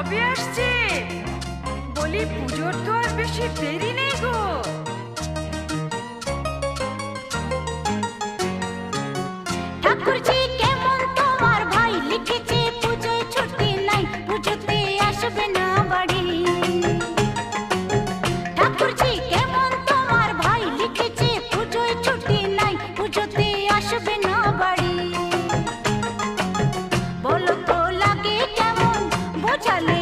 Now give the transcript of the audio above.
কবে আসছে? বলি পুজোর তো আর বেশি দেরি নেই গো। ঠাকুরজি কেমন তোমার ভাই লিখেছে পুজোয় ছুটি নাই, পুজোতে আসবে না বাড়ি। ঠাকুরজি কেমন তোমার ভাই লিখেছে পুজোয় ছুটি নাই, পুজোতে আসবে না বাড়ি। বলো তো লাগে কেমন বোঝালে